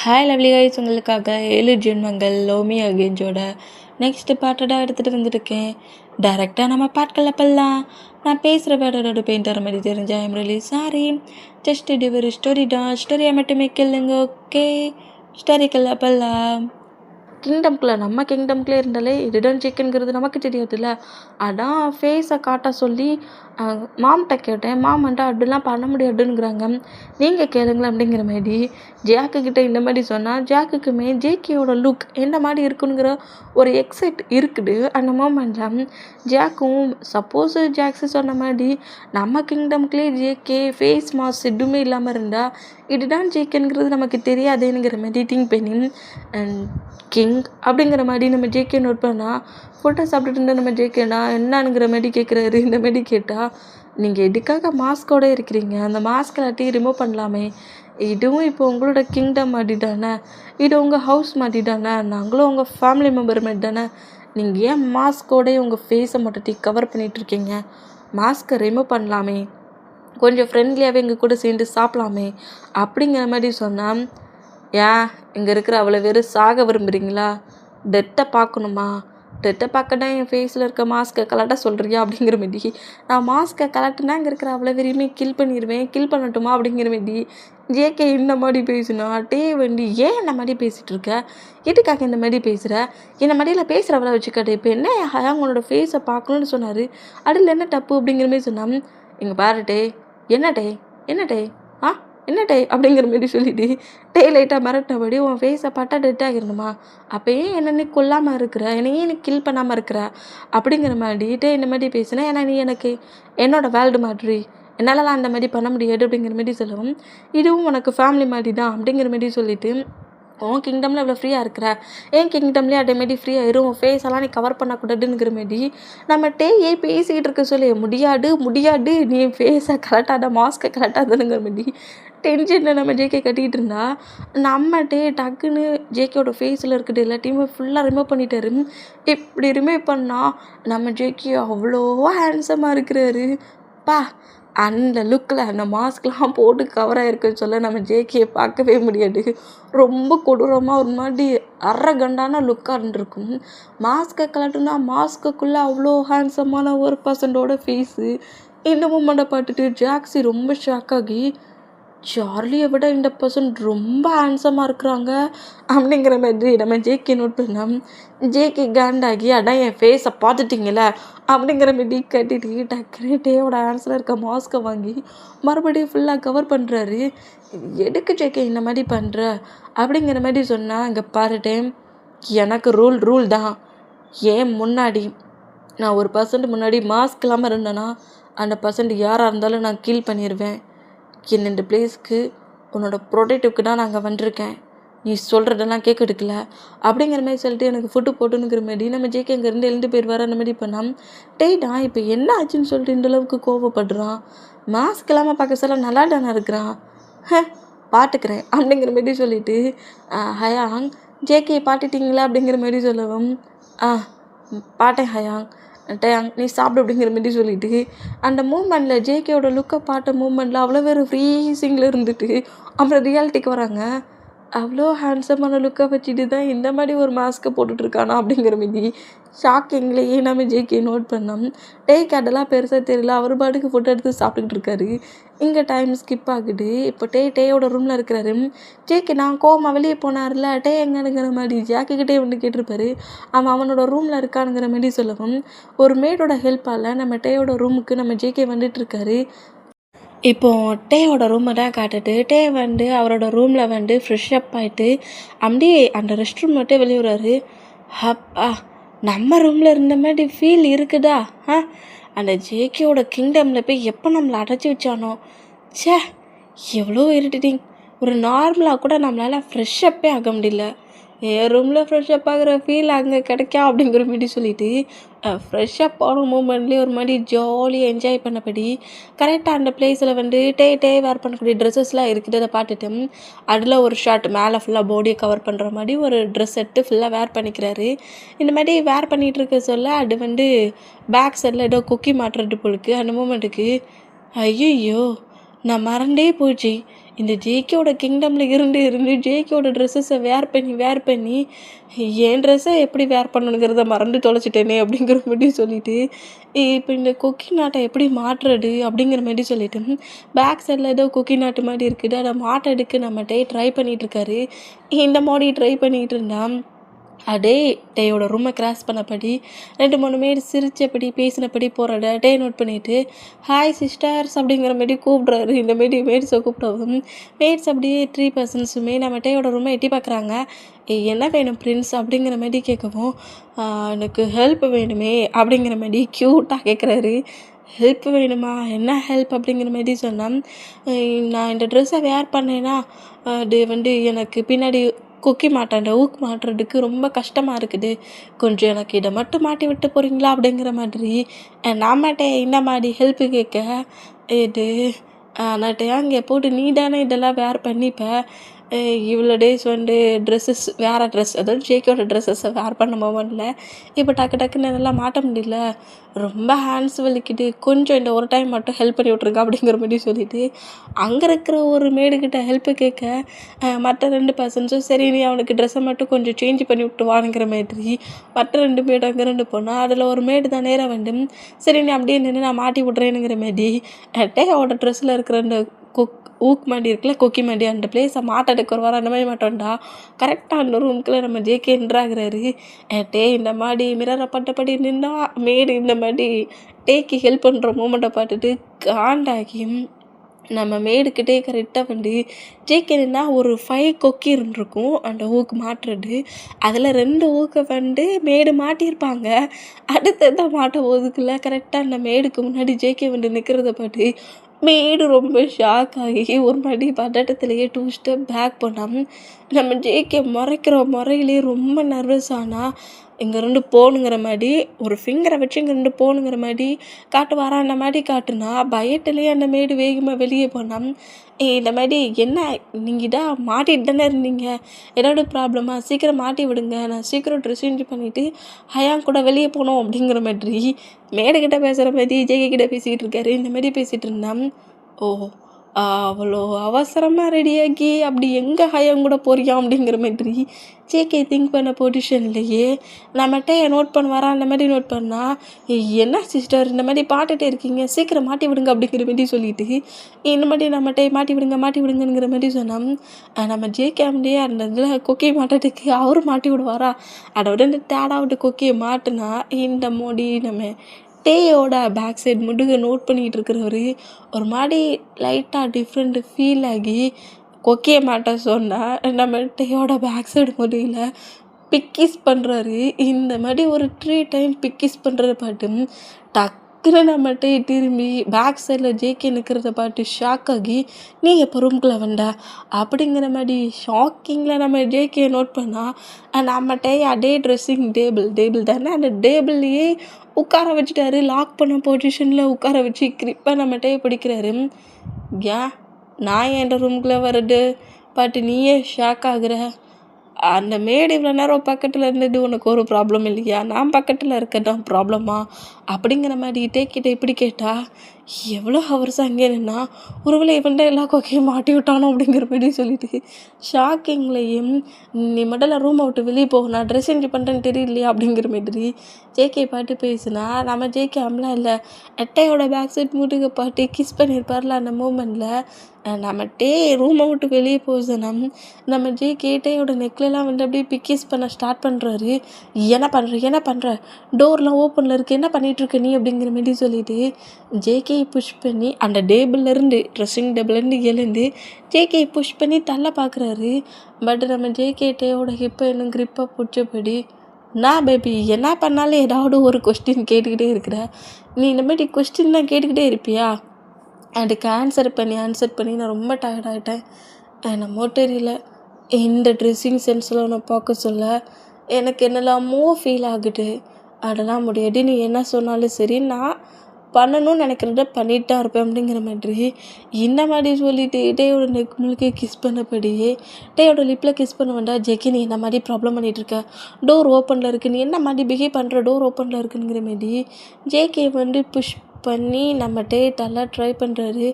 Hi lovely guys, உங்களுக்காக 7 ஜென்மங்கள் love me அகெயின்ஸோட next பார்ட்டடாக எடுத்துகிட்டு வந்துருக்கேன். டைரெக்டாக நம்ம பாட்களில் போடலாம். நான் பேசுகிற வேர்டோட பெயிண்டர் மாதிரி தெரிஞ்சா ஐம் ரியலி சாரி. ஜஸ்ட் இது ஒரு ஸ்டோரி தான், ஸ்டோரியை மட்டுமே கேளுங்க. ஓகே, ஸ்டோரிக்கெல்லாம் போடலாம். நம்ம கிங்டம்குள்ளே இருந்தாலே ரிடன் சிக்கனுங்கிறது நமக்கு தெரியாதுல்ல. அதான் ஃபேஸை காட்ட சொல்லி மாம்கிட்ட கேட்டேன். மாம் வந்துட்டு அப்படிலாம் பண்ண முடியாதுங்கிறாங்க. நீங்கள் கேளுங்களேன் அப்படிங்கிற மாதிரி ஜாக்குக்கிட்ட இந்த மாதிரி சொன்னால் ஜாக்குக்குமே ஜேகேயோட லுக் எந்த மாதிரி இருக்குங்கிற ஒரு எக்ஸைட் இருக்குது. அந்த மோமெண்ட்டில் ஜாக்கும் சப்போஸ் ஜாக்ஸு சொன்ன மாதிரி நம்ம கிங்டம்குள்ளே ஜேகே ஃபேஸ் மாஸ்க் எதுவுமே இல்லாமல் இருந்தால் இதுதான் ஜேகேங்கிறது நமக்கு தெரியாதுங்கிற மாதிரி திங்க் பண்ணி கிங் அப்படிங்கிற மாதிரி நம்ம ஜேகே நோட் பண்ணால் ஃபோட்டோ சாப்பிட்டுட்டு இருந்தால் நம்ம ஜேகேனா என்னானுங்கிற மாதிரி கேட்குறாரு. இந்த மாதிரி கேட்டால் நீங்கள் எதுக்காக மாஸ்கோடு இருக்கிறீங்க, அந்த மாஸ்க் எல்லாத்தையும் ரிமூவ் பண்ணலாமே, இதுவும் இப்போ உங்களோட கிங்டம் மாதிரி தானே, இது உங்கள் ஹவுஸ் மாதிரி தானே, நாங்களும் உங்கள் ஃபேமிலி மெம்பர் மாதிரி தானே, நீங்கள் ஏன் மாஸ்கோடே உங்கள் ஃபேஸை மட்டும் கவர் பண்ணிகிட்ருக்கீங்க, மாஸ்க்கை ரிமூவ் பண்ணலாமே, கொஞ்சம் ஃப்ரெண்ட்லியாகவே எங்கள் கூட சேர்ந்து சாப்பிடலாமே அப்படிங்கிற மாதிரி சொன்னால், ஏன் இங்கே இருக்கிற அவ்வளோ பேர் சாக விரும்புகிறீங்களா, டெத்தை பார்க்கணுமா, டெத்தை பார்க்கனா என் ஃபேஸில் இருக்க மாஸ்க்கை கலட்ட சொல்கிறியா அப்படிங்கிற மாரி, நான் மாஸ்க்கை கலட்டுனா இங்கே இருக்கிற அவ்வளோ பேரையுமே கில் பண்ணிடுவேன், கில் பண்ணட்டுமா அப்படிங்கிற மாரி ஜேகே இந்த மாதிரி பேசுனா வண்டி ஏன் இந்த மாதிரி பேசிகிட்டு இருக்க, எதுக்காக இந்த மாதிரி பேசுகிற, இந்த மாதிரியில் பேசுகிறவளை வச்சுக்காட்டு, இப்போ என்ன உன்னோட ஃபேஸை பார்க்கணுன்னு சொன்னார், அதில் என்ன தப்பு அப்படிங்கிற மாதிரி சொன்னான். இங்கே பாருட்டே என்னட்டே என்னட்டே அப்படிங்கிற மாரி சொல்லிவிட்டு லைட்டாக மிரட்டினபடி உன் ஃபேஸை பார்த்தா டெட் ஆகிடணுமா, அப்போ ஏன் என்னென்ன கொல்லாமல் இருக்கிற, என்னையே எனக்கு கில் பண்ணாமல் இருக்கிற அப்படிங்கிற மாதிரி இந்த மாதிரி பேசினா, ஏன்னா நீ எனக்கு என்னோடய வேல்டு மாதிரி, என்னாலலாம் அந்த மாதிரி பண்ண முடியாது அப்படிங்கிற மாதிரி சொல்லவும், இதுவும் உனக்கு ஃபேமிலி மாதிரி தான் அப்படிங்கிற மாதிரி சொல்லிவிட்டு, உன் கிங்டமில் இவ்வளோ ஃப்ரீயாக இருக்கிற, என் கிங்டம்லேயே அதேமாரி ஃப்ரீயாக இரும், உன் ஃபேஸெல்லாம் நீ கவர் பண்ணக்கூடாதுங்கிற மாரி நம்ம ஏன் பேசிக்கிட்டு இருக்க சொல்லி, முடியாது நீ ஃபேஸை கரெக்டாக மாஸ்க்கை கரெக்டாதுங்கிற மாரி டென்ஷனில் நம்ம ஜேகே கட்டிக்கிட்டு இருந்தா, நம்ம டக்குன்னு ஜேகேயோட ஃபேஸில் இருக்கிறது எல்லாத்தையுமே ஃபுல்லாக ரிமூவ் பண்ணிட்டாரு. இப்படி ரிமூவ் பண்ணால் நம்ம ஜேகே அவ்வளோ ஹேண்ட்ஸமாக இருக்கிறாரு. அந்த லுக்கில் அந்த மாஸ்க்லாம் போட்டு கவராக இருக்குன்னு சொல்ல நம்ம ஜேகேயை பார்க்கவே முடியாது. ரொம்ப கொடூரமாக ஒரு மாதிரி அரகண்டான லுக்காக இருந்திருக்கும். மாஸ்க்கை கலட்டுனா மாஸ்க்குள்ளே அவ்வளோ ஹேண்ட்ஸமான ஒரு பர்சனோட ஃபேஸு. இந்த மூமெண்ட்டை பார்த்துட்டு ஜாக்ஸி ரொம்ப ஷாக் ஆகி, சார்லியை விட இந்த பர்சன் ரொம்ப ஹேண்ட்ஸமாக இருக்கிறாங்க அப்படிங்கிற மாதிரி நம்ம ஜேகே நோட் பண்ணோம். ஜேகே கேண்டாகி, அதான் என் ஃபேஸை பார்த்துட்டிங்கள அப்படிங்கிற மாதிரி கட்டிட்டு டக்குனு டேவோட ஹேண்ட்ஸில் இருக்க மாஸ்க்கை வாங்கி மறுபடியும் ஃபுல்லாக கவர் பண்ணுறாரு. எதுக்கு ஜேகே இந்த மாதிரி பண்ணுற அப்படிங்கிற மாதிரி சொன்னால், இங்கே பாருட்டே எனக்கு ரூல் தான், ஏன் முன்னாடி நான் ஒரு பர்சன்ட் முன்னாடி மாஸ்க் இல்லாமல் இருந்தேன்னா அந்த பர்சன்ட் யாராக இருந்தாலும் நான் கீல் பண்ணிடுவேன். இந்த பிளேஸ்க்கு உன்னோட ப்ரொடெக்டிவ்க்கு தான் நாங்கள் வந்திருக்கேன், நீ சொல்கிறதெல்லாம் கேட்க எடுக்கல அப்படிங்கிற மாதிரி சொல்லிட்டு எனக்கு ஃபுட்டு போட்டுங்கிற மாதிரி நம்ம ஜேகே அங்கேருந்து எழுந்து போயிடுவார். அந்த மாதிரி பண்ணால் நான் இப்போ என்ன ஆச்சுன்னு சொல்லிட்டு இந்தளவுக்கு கோவப்படுறான், மாஸ்க் இல்லாமல் பார்க்க சொல்ல நல்லா தானே இருக்கிறான், பாட்டுக்கிறேன் அப்படிங்கிற மாதிரி சொல்லிவிட்டு ஹயாங் ஜேகே பாட்டுட்டிங்களா அப்படிங்கிற மாதிரி சொல்லவும், பாட்டேன் ஹயாங் நீ சாப்பிடு அப்படிங்கிற மாதிரி சொல்லிவிட்டு அந்த மூமெண்ட்டில் ஜேகேயோட லுக்கை பார்த்த மூமெண்ட்டில் அவ்வளோ பேர் ஃப்ரீசிங்கில் இருந்துட்டு அப்புறம் ரியாலிட்டிக்கு வராங்க. அவ்வளோ ஹேண்ட்ஸமான லுக்கை வச்சுட்டு தான் இந்த மாதிரி ஒரு மாஸ்க்கை போட்டுட்ருக்கானா அப்படிங்கிற மாதிரி ஷாக்கிங்லேயே நம்ம ஜேகே நோட் பண்ணோம். அதெல்லாம் பெருசாக தெரியல, அவர் பாட்டுக்கு ஃபோட்டோ எடுத்து சாப்பிட்டுக்கிட்டு இருக்காரு. இங்கே டைம் ஸ்கிப் ஆகுது. இப்போ டேயோட ரூமில் இருக்கிறாரு. ஜேகே நான் கோமா வெளியே போனார்ல, எங்கேங்கிற மாதிரி ஜாக்கிக்கிட்டே வந்து கேட்டிருப்பாரு. அவனோட ரூமில் இருக்கானுங்கிற மாதிரி சொல்லவும், ஒரு மேடோட ஹெல்ப்பால் நம்ம டேயோட ரூமுக்கு நம்ம ஜேகே வந்துட்டுருக்காரு. இப்போது டேவோட ரூமை தான் காட்டுட்டு வந்து அவரோட ரூமில் வந்து ஃப்ரெஷ்அப் ஆகிட்டு அப்படியே அந்த ரெஸ்ட் ரூம் மட்டும் வெளியே வர்றாரு. நம்ம ரூமில் இருந்த மாதிரி ஃபீல் இருக்குதா, அந்த ஜேகேயோட கிங்டமில் போய் எப்போ நம்மளை அடைச்சி வச்சானோ, எவ்வளோ இரிட்டேட்டிங், ஒரு நார்மலாக கூட நம்மளால் ஃப்ரெஷ்அப்பே ஆக முடியல, என் ரூமில் ஃப்ரெஷ்அப் ஆகிற ஃபீல் அங்கே கிடைக்கா அப்படிங்கிற மாதிரி சொல்லிவிட்டு ஃப்ரெஷ்அப் ஆன மூமெண்ட்லேயே ஒரு மாதிரி ஜாலியாக என்ஜாய் பண்ணபடி கரெக்டாக அந்த பிளேஸில் வந்து வேர் பண்ணக்கூடிய ட்ரெஸ்ஸஸ்லாம் இருக்குது. அதை பார்த்துட்டு அதில் ஒரு ஷார்ட் மேலே ஃபுல்லாக பாடியை கவர் பண்ணுற மாதிரி ஒரு ட்ரெஸ் எடுத்து ஃபுல்லாக வேர் பண்ணிக்கிறாரு. இந்த மாதிரி வேர் பண்ணிகிட்டு இருக்க சொல்ல அது வந்து பேக் சைடில் ஏதோ குக்கி மாட்டுறது போலுக்கு. அந்த மூமெண்ட்டுக்கு ஐயோ நான் மறந்தே போச்சு, இந்த ஜேகேவோட கிங்டமில் இருந்து இருந்து ஜேகேவோட ட்ரெஸ்ஸஸை வேர் பண்ணி என் ட்ரெஸ்ஸை எப்படி வேர் பண்ணணுங்கிறத மறந்து தொலைச்சிட்டேனே அப்படிங்கிற மாதிரி சொல்லிட்டு இப்போ இந்த கொக்கி நாட்டை எப்படி மாட்டுறது அப்படிங்கிற மாதிரி சொல்லிட்டு பேக் சைடில் ஏதோ கொக்கி நாட்டு மாதிரி இருக்குது அதை மாட்டெடுக்க நம்மகிட்டே ட்ரை பண்ணிகிட்ருக்காரு. இந்த மாதிரி ட்ரை பண்ணிகிட்டு இருந்தான். டேயோட ரூமை கிராஸ் பண்ணபடி 2-3 மேடு சிரித்தபடி பேசினபடி போகிற டே நோட் பண்ணிவிட்டு ஹாய் சிஸ்டர்ஸ் அப்படிங்கிற மாரி கூப்பிட்றாரு. இந்த மாரி மேட்ஸை கூப்பிடவும் மேட்ஸ் அப்படியே 3 பர்சன்ஸுமே நம்ம டேயோட ரூமை எட்டி பார்க்குறாங்க. என்ன வேணும் பிரின்ஸ் அப்படிங்கிற மாதிரி கேட்கவும் எனக்கு ஹெல்ப் வேணுமே அப்படிங்கிற மாதிரி க்யூட்டாக கேட்குறாரு. ஹெல்ப் வேணுமா, என்ன ஹெல்ப் அப்படிங்கிற மாதிரி சொன்னால், நான் இந்த ட்ரெஸ்ஸை வேர் பண்ணேன்னா அது எனக்கு பின்னாடி கொக்கி மாட்டாண்ட ஊக்கு மாட்டுறதுக்கு ரொம்ப கஷ்டமாக இருக்குது. கொஞ்சம் எனக்கு இதை மட்டும் மாட்டி விட்டு போகிறீங்களா அப்படிங்கிற மாதிரி நான் மாட்டேன். இந்த மாதிரி ஹெல்ப்பு கேட்க இது நாட்டையா இங்கே போட்டு நீ தானே இதெல்லாம் வேர் பண்ணிப்ப. இவ்வளோ டேஸ் ட்ரெஸ்ஸஸ் வேறு ட்ரெஸ் அதாவது ஜேகேயோட ட்ரெஸ்ஸஸை வேர் பண்ண மொமெண்ட்டில் இப்போ டக்குன்னு என்னால் மாட்ட முடியல, ரொம்ப ஹேண்ட்ஸ் வலிக்குது, கொஞ்சம் இந்த ஒரு டைம் மட்டும் ஹெல்ப் பண்ணி விட்ருங்க அப்படிங்கிற மாதிரி சொல்லிவிட்டு அங்கே இருக்கிற ஒரு மேடுக்கிட்ட ஹெல்ப்பு கேட்க மற்ற 2 பர்சன்ஸும் சரி நீ அவனுக்கு ட்ரெஸ்ஸை மட்டும் கொஞ்சம் சேஞ்ச் பண்ணி விட்டு வாங்கிற மாதிரி மற்ற 2 மேடு அங்கே 2 போனால் அதில் ஒரு மேடு தான் நேராக சரி நீ அப்படியே நின்று நான் மாட்டி விட்றேனுங்கிற மாதிரி டேயோட ட்ரெஸ்ஸில் இருக்கிற அந்த ஊக்கு மாடி இருக்குல்ல கொக்கி மாடி அந்த பிளேஸை மாட்டெடுக்க வருவார். அந்த மாதிரி மாட்டோம்டா கரெக்டாக அந்த ரூமுக்குள்ளே நம்ம ஜேகே என்ட்ராகிறாரு. இந்த மாதிரி மிரரை பட்டபடி நின்னா மேடு இந்த மாதிரி டேக்கு ஹெல்ப் பண்ணுற மூமெண்ட்டை பார்த்துட்டு காண்டாகி நம்ம மேடுக்கிட்டே கரெக்டாக ஜேகேன்னா ஒரு 5 கொக்கி இருந்திருக்கும் அந்த ஊக்கு மாட்டுறது. அதில் 2 ஊக்கை மேடு மாட்டியிருப்பாங்க. அடுத்ததான் மாட்ட போதுக்குள்ள கரெக்டாக அந்த மேடுக்கு முன்னாடி ஜேகே நிற்கிறத பார்த்து மேடு ரொம்ப ஷாக் ஆகி ஒரு மாதிரி பதட்டத்திலேயே 2 ஸ்டெப் பேக் பண்ணோம். நம்ம ஜேகே முறையிலே ரொம்ப நர்வஸ் ஆனால் இங்கே 2 போகணுங்கிற மாதிரி ஒரு ஃபிங்கரை வச்சு இங்கே 2 போகணுங்கிற மாதிரி காட்டுவாரா. அந்த மாதிரி காட்டுனா பயத்துலேயே அந்த மேடு வேகமாக வெளியே போனோம். இந்த மாதிரி என்ன நீங்கள் தான் மாட்டிட்டு தானே இருந்தீங்க, ஏதாவது ப்ராப்ளமா, சீக்கிரம் மாட்டி விடுங்க, நான் சீக்கிரம் ட்ரெஸ் சேஞ்ச் பண்ணிவிட்டு ஹயான் கூட வெளியே போகணும் அப்படிங்கிற மாதிரி மேடுக்கிட்ட பேசுகிற மாதிரி ஜேகே கிட்ட பேசிக்கிட்டு இருக்காரு. இந்த மாதிரி பேசிகிட்டு இருந்தான். அவ்வளோ அவசரமாக ரெடியாகி அப்படி எங்கே ஹயான் கூட போறியா அப்படிங்கிற மாதிரி ஜேகே திங்க் பண்ண பொசிஷன்லையே நம்மகிட்ட நோட் பண்ணுவாரா. அந்த மாதிரி நோட் பண்ணால் என்ன சிஸ்டர் இந்த மாதிரி பாட்டுகிட்டே இருக்கீங்க, சீக்கிரம் மாட்டி விடுங்க அப்படிங்கிற மாதிரி சொல்லிட்டு இந்த மாதிரி நம்மகிட்ட மாட்டி விடுங்கிற மாதிரி சொன்னால் நம்ம ஜேகே அப்படியே அந்த இதில் கொக்கியை மாட்டுறதுக்கு அவரும் மாட்டி விடுவாரா. அதோட இந்த தேடாவிட்டு கொக்கியை மாட்டினா இந்த மோடி நம்ம டேயோட பேக் சைட் முடுகை நோட் பண்ணிகிட்டு இருக்கிறவர் ஒரு மாதிரி லைட்டாக டிஃப்ரெண்ட் ஃபீல் ஆகி கொக்கியை மாட்ட சொன்னால் நம்ம டேயோட பேக் சைடு முடியல பிக்கிஸ் பண்ணுறாரு. இந்த மாதிரி ஒரு 3 டைம் பிக்கிஸ் பண்ணுறத பார்த்து டக்குன்னு நம்மகிட்ட திரும்பி பேக் சைடில் ஜேகே நிற்கிறத பார்த்து ஷாக் ஆகி நீ எப்போ ரூம்குள்ளே வந்தா அப்படிங்கிற மாதிரி ஷாக்கிங்கில் நம்ம ஜேகே நோட் பண்ணால் நம்மகிட்ட அதே ட்ரெஸ்ஸிங் டேபிள் தானே அந்த டேபிள்லேயே உட்கார வச்சுட்டாரு. லாக் பண்ண பொசிஷனில் உட்கார வச்சு கிரிப்பாக நம்மகிட்டே பிடிக்கிறாரு. ஏன் நான் என் ரூமுக்குள்ளே வர்றது பட் நீயே ஷாக் ஆகுற. அந்த மேடு இவ்வளோ நேரம் பக்கத்தில் இருந்தது உனக்கு ஒரு ப்ராப்ளம் இல்லையா, நான் பக்கத்தில் இருக்கதான் ப்ராப்ளமா அப்படிங்கிற மாதிரி டேக்கிட்ட இப்படி கேட்டால் எவ்வளோ ஹவர்ஸ் அங்கே நின்னா ஒருவேளை இவன்ட்ட எல்லா கொக்கையும் மாட்டி விட்டானோ அப்படிங்கிற மாதிரி சொல்லிட்டு ஷாக்கிங்லேயும் நீ முதல்ல ரூமை விட்டு வெளியே போக, நான் ட்ரெஸ் சேஞ்ச் பண்ணுறேன்னு தெரியலையா அப்படிங்கிற மாதிரி ஜேகே பாட்டு பேசுனா நம்ம ஜேகே அம்லாம் இல்லை அட்டையோட பேக் சைட் முட்டுக்கு பாட்டு கிஸ் பண்ணியிருப்பார்ல அந்த மூமெண்ட்டில் நம்ம ரூமை விட்டு வெளியே போகுதுன்னா நம்ம ஜேகேட்டையோட நெக்லெலாம் அப்படியே பிக்கிஸ் பண்ண ஸ்டார்ட் பண்ணுறாரு. என்ன பண்ணுற டோர்லாம் ஓப்பனில் இருக்குது, என்ன பண்ணிகிட்ருக்க நீ அப்படிங்கிற மாதிரி சொல்லிட்டு ஜேகேயை புஷ் பண்ணி அந்த டேபிள்லேருந்து ட்ரெஸ்ஸிங் டேபிள்லேருந்து எழுந்து ஜேகேயை புஷ் பண்ணி தள்ள பார்க்குறாரு. பட் நம்ம ஜேகேட்டையோட ஹிப்பை இன்னும் கிரிப்பாக பிடிச்சபடி நான் பேபி என்ன பண்ணாலும் ஏதாவது ஒரு கொஸ்டின் கேட்டுக்கிட்டே இருக்கிற, நீ இந்த மாதிரி கொஸ்டின்லாம் கேட்டுக்கிட்டே இருப்பியா, அதுக்கு ஆன்சர் பண்ணி நான் ரொம்ப டயர்டாகிட்டேன். என்னமோ தெரியல இந்த ட்ரெஸ்ஸிங் சென்ஸில் உன்னை பார்க்க சொல்ல எனக்கு என்னெல்லாமோ ஃபீல் ஆகுது. அதெல்லாம் முடியாது, நீ என்ன சொன்னாலும் சரி நான் பண்ணணும்னு நினைக்கிறத பண்ணிட்டு தான் இருப்பேன் அப்படிங்கிற மாதிரி இந்த மாதிரி சொல்லிட்டு டேயோட நெக் முழுக்க கிஸ் பண்ணபடியே டேயோட லிப்பில் கிஸ் பண்ண வேண்டாம். ஜெக்கி நீ என்ன மாதிரி ப்ராப்ளம் பண்ணிகிட்ருக்க, டோர் ஓப்பனில் இருக்குது, நீ என்ன மாதிரி பிஹேவ் பண்ணுற, டோர் ஓப்பனில் இருக்குங்கிற மாதிரி ஜேகே புஷ் பண்ணி நம்ம டேட்டெல்லாம் ட்ரை பண்ணுறாரு.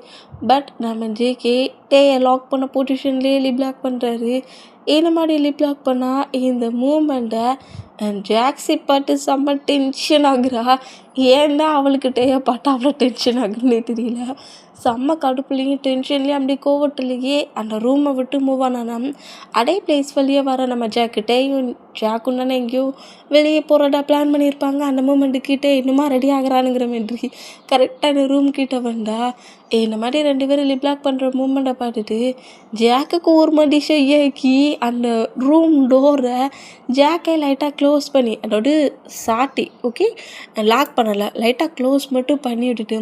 பட் நம்ம ஜேகே டேயை லாக் பண்ண பொசிஷன்லேயே லிப் லாக் பண்ணுறாரு. இந்த மாதிரி லிப் லாக் பண்ணால் இந்த மூமெண்ட்டை ஜாக்ஸி பாட்டு செம்ம டென்ஷன் ஆகுறா. ஏன் தான் அவளுக்கு டேயை பாட்டு அவ்வளோ டென்ஷன் ஆகுன்னே தெரியல. செம்ம கடுப்புலேயும் டென்ஷன்லேயும் அப்படியே கோவத்துலேயே அந்த ரூமை விட்டு மூவ் ஆனானா அதே பிளேஸ் வழியே வர நம்ம டேயும் ஜாக்கும் தானே எங்கேயோ வெளியே போகிறதா பிளான் பண்ணியிருப்பாங்க. அந்த மூமெண்ட்டுக்கிட்ட இன்னுமா ரெடி ஆகிறானுங்கிற மாதிரி கரெக்டாக அந்த ரூம் கிட்ட வந்தா இந்த மாதிரி 2 பேரும் லிப் லாக் பண்ணுற மூமெண்ட்டை பார்த்துட்டு ஜாக்குக்கு ஒரு மாதிரி ஷையாக்கி அந்த ரூம் டோரை ஜாக்கை லைட்டாக க்ளோஸ் பண்ணி அதாவது சாட்டி ஓகே லாக் பண்ணலை லைட்டாக க்ளோஸ் மட்டும் பண்ணி விட்டுட்டு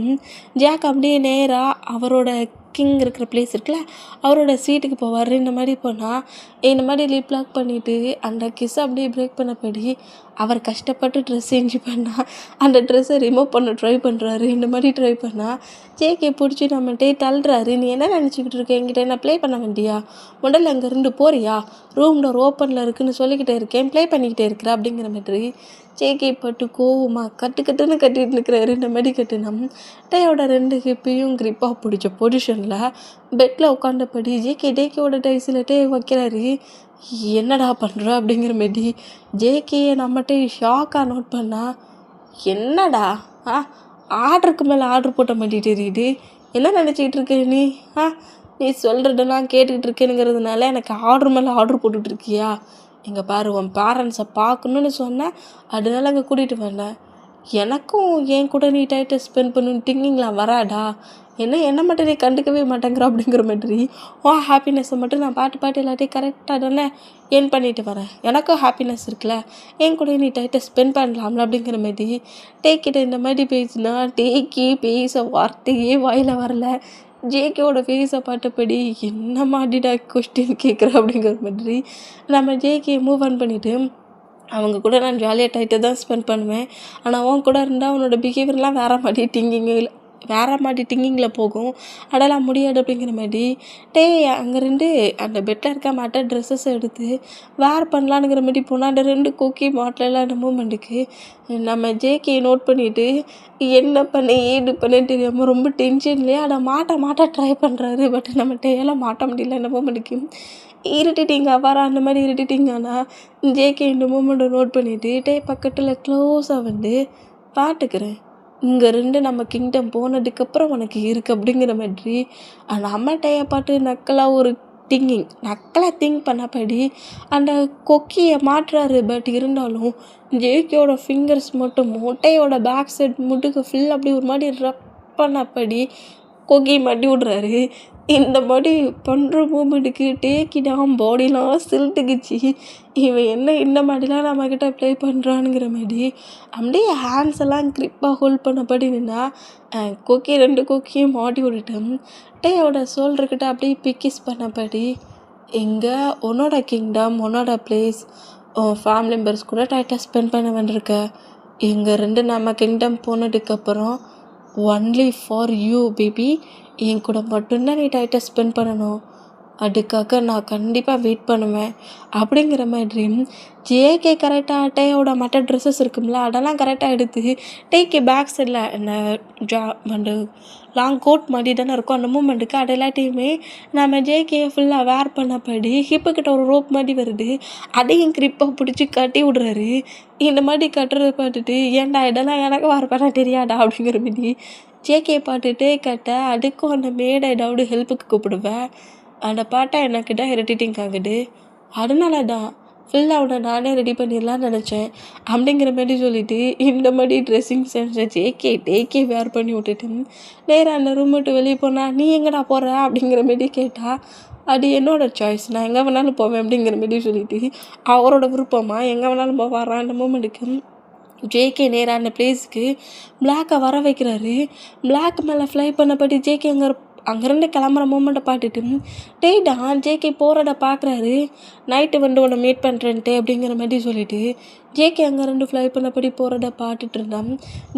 ஜாக் அப்படியே நேராக அவரோட கிங் இருக்கிற பிளேஸ் இருக்குல்ல அவரோட சீட்டுக்கு போவார். இந்த மாதிரி போனால் இந்த மாதிரி லிப் லாக் பண்ணிவிட்டு அந்த கிஸ்ஸை அப்படியே பிரேக் பண்ணபடி அவர் கஷ்டப்பட்டு ட்ரெஸ் சேஞ்சு பண்ணால் அந்த ட்ரெஸ்ஸை ரிமூவ் பண்ண ட்ரை பண்ணுறாரு. இந்த மாதிரி ட்ரை பண்ணால் ஜேகே பிடிச்சி நம்மகிட்டே தள்ளுறாரு. நீ என்ன நினச்சிக்கிட்டு இருக்க, என்கிட்ட என்ன ப்ளே பண்ண வேண்டியா, முதல்ல அங்கேருந்து போறியா, ரூம் டோர் ஓப்பனில் இருக்குன்னு சொல்லிக்கிட்டே இருக்கேன், ப்ளே பண்ணிக்கிட்டே இருக்கிற அப்படிங்கிற மாதிரி ஜேகே பட்டு கோவமா கட்டுன்னு கட்டிட்டு இருக்கிறாரு. இந்த மாதிரி கட்டுனா டேயோட 2 ஹிப்பையும் கிரிப்பாக பிடிச்ச பொசிஷனில் பெட்டில் உட்காந்தபடி டேகேவோட டைஸில் டே வைக்கிறாரு. என்னடா பண்ணுற அப்படிங்கிற மாரி ஜேகேயை நம்மகிட்ட ஷாக்காக நோட் பண்ணா என்னடா ஆர்டருக்கு மேலே ஆர்டர் போட்ட மாதிரி தெரியுது, என்ன நினச்சிக்கிட்டு இருக்க நீ நீ சொல்கிறதெல்லாம் கேட்டுக்கிட்டு இருக்கேனுங்கிறதுனால எனக்கு ஆர்டர் மேலே ஆர்டர் போட்டுட்ருக்கியா, இங்கே பாரு உன் பேரண்ட்ஸை பார்க்கணுன்னு சொன்னேன் அதனால அங்கே கூட்டிகிட்டு வந்தேன், எனக்கும் என் கூட நீ டைட்டை ஸ்பெண்ட் பண்ணணுன்னு திங்கிங்லாம் வராடா, என்ன மட்டும் நீ கண்டுக்கவே மாட்டேங்கிற அப்படிங்கிற மாதிரி ஹாப்பினஸ்ஸை மட்டும் நான் பாட்டு எல்லாத்தையும் கரெக்டாக தானே ஏன் பண்ணிட்டு வரேன், எனக்கும் ஹாப்பினஸ் இருக்குல்ல, என் கூட நீ டைட்டை ஸ்பெண்ட் பண்ணலாம்ல அப்படிங்கிற மாதிரி டேக்கிட்ட இந்த மாதிரி பேசினா டேக்கி பேச வார்த்தையே வாயில் வரல. ஜேகேவோட ஃபேஸை பார்த்தபடி என்ன மாதிரிடா கொஸ்டின் கேட்குற அப்படிங்கிற மாதிரி நம்ம ஜேகே மூவ் ஆன் பண்ணிவிட்டு அவங்க கூட நான் ஜாலியாக டைட்டை தான் ஸ்பெண்ட் பண்ணுவேன், ஆனால் அவன் கூட இருந்தால் அவனோட பிஹேவியர்லாம் வேறு மாதிரி திங்கிங்கில் போகும், அதெல்லாம் முடியாது அப்படிங்கிற மாதிரி அங்கேருந்து அந்த பெட்டில் இருக்க மாட்ட ட்ரெஸ்ஸஸ் எடுத்து வேர் பண்ணலான்னுங்கிற மாதிரி போனால் அந்த 2 கொக்கி மாட்டலாம் அந்த மூமெண்ட்டுக்கு நம்ம ஜேகே நோட் பண்ணிவிட்டு என்ன பண்ண ஏது பண்ணேன்னு தெரியாமல் ரொம்ப டென்ஷன்லேயே அதை மாட்ட ட்ரை பண்ணுறாரு. பட் நம்ம டேயெல்லாம் மாட்ட முடியல. அந்த மூமெண்ட்டுக்கு இரிட்டேட்டிங்காக வர அந்த மாதிரி இரிட்டேட்டிங்கானா ஜேகே இந்த மூமெண்ட்டை நோட் பண்ணிவிட்டு டே பக்கத்தில் க்ளோஸாக வந்து பாட்டுக்கிறேன், இங்கே 2 நம்ம கிங்டம் போனதுக்கப்புறம் உனக்கு இருக்குது அப்படிங்கிற மாதிரி நம்ம டேயை பாட்டு நக்கலாக திங்க் பண்ணபடி அந்த கொக்கியை மாட்டுறாரு. பட் இருந்தாலும் ஜேகேயோட ஃபிங்கர்ஸ் மட்டும் மொட்டையோட பேக் சைட் முட்டுக்கு ஃபுல் அப்படி ஒரு மாதிரி ரப் பண்ணபடி கொக்கி மாட்டி விட்றாரு. இந்த மாதிரி பண்ணுற மூமெண்ட்டுக்கு டேக்கிடாம் பாடிலாம் சில்ட்டுக்குச்சு. இவன் இந்த மாதிரிலாம் நம்மக்கிட்ட ப்ளே பண்ணுறானுங்கிற மாதிரி அப்படியே ஹேண்ட்ஸ் எல்லாம் க்ரிப்பாக ஹோல்ட் பண்ணபடி நின்னா கொக்கி 2 கொக்கியும் மாட்டி விட்டுட்டேன். டேயோட ஷோல்டர்கிட்ட அப்படியே பிக்கிஸ் பண்ணபடி இங்கே உன்னோட கிங்டம் உன்னோட பிளேஸ் ஃபேமிலி மெம்பர்ஸ் கூட டைட்டாக ஸ்பெண்ட் பண்ண வேண்டியிருக்க, இங்கே 2 நம்ம கிங்டம் போனதுக்கப்புறம் ஒன்லி ஃபார் யூ பேபி, என் கூட மட்டும்தான் நீ டைட்டாக ஸ்பெண்ட் பண்ணணும், அதுக்காக நான் கண்டிப்பாக வெயிட் பண்ணுவேன் அப்படிங்கிற மாதிரி ஜேகே கரெக்டாக டேயோட மற்ற ட்ரெஸ்ஸஸ் இருக்கும்ல அதெல்லாம் கரெக்டாக எடுத்து டேக்கே பேக் சைடில் அந்த லாங் கோட் மாதிரி தானே இருக்கும் அந்த மூமெண்ட்டுக்கு அது எல்லாத்தையுமே நம்ம ஜேகே ஃபுல்லாக வேர் பண்ணபடி ஹிப்புக்கிட்ட ஒரு ரோப் மாதிரி வருது அதையும் கிரிப்பாக பிடிச்சி கட்டி விட்றாரு. இந்த மாதிரி கட்டுறதை பார்த்துட்டு ஏன்டா இதெல்லாம் எனக்கு வேறு பண்ண தெரியாதா அப்படிங்கிற மாதிரி ஜேகே பாட்டுட்டே கட்ட அதுக்கும் அந்த மேடை ஏதாவது ஹெல்ப்புக்கு கூப்பிடுவேன். அந்த பாட்டை எனக்கு தான் இரிட்டேட்டிங் ஆகுது, அதனால தான் ஃபுல்லாக அவனை நானே ரெடி பண்ணிடலான்னு நினச்சேன் அப்படிங்கிற மாதிரி சொல்லிவிட்டு இந்த மாதிரி ட்ரெஸ்ஸிங் சென்ஸை டேக்கே வேர் பண்ணி விட்டுட்டு நேராக அந்த ரூம் விட்டு வெளியே போனால் நீ எங்கடா போகிற அப்படிங்கிற மாதிரி கேட்டால் அது என்னோடய சாய்ஸ், நான் எங்கே வேணாலும் போவேன் அப்படிங்கிற மாதிரி சொல்லிவிட்டு அவரோட விருப்பமாக எங்கே வேணாலும் போவாரான். அந்த மூமெண்ட்டுக்கு ஜேகே நேராக அந்த பிளேஸுக்கு பிளாக்கை வர வைக்கிறாரு. பிளாக் மேலே ஃப்ளை பண்ணபடி ஜேகே அங்கேருந்து கிளம்புற மூமெண்ட்டை பார்த்துட்டு தான் ஜேகே போகிறத பார்க்குறாரு. நைட்டு வந்து உன்னை மீட் பண்ணுறேன்ட்டு அப்படிங்கிற மாதிரி சொல்லிவிட்டு ஜேகே அங்கேருந்து ஃப்ளை பண்ணபடி போகிறத பார்த்துட்டு இருந்தான்.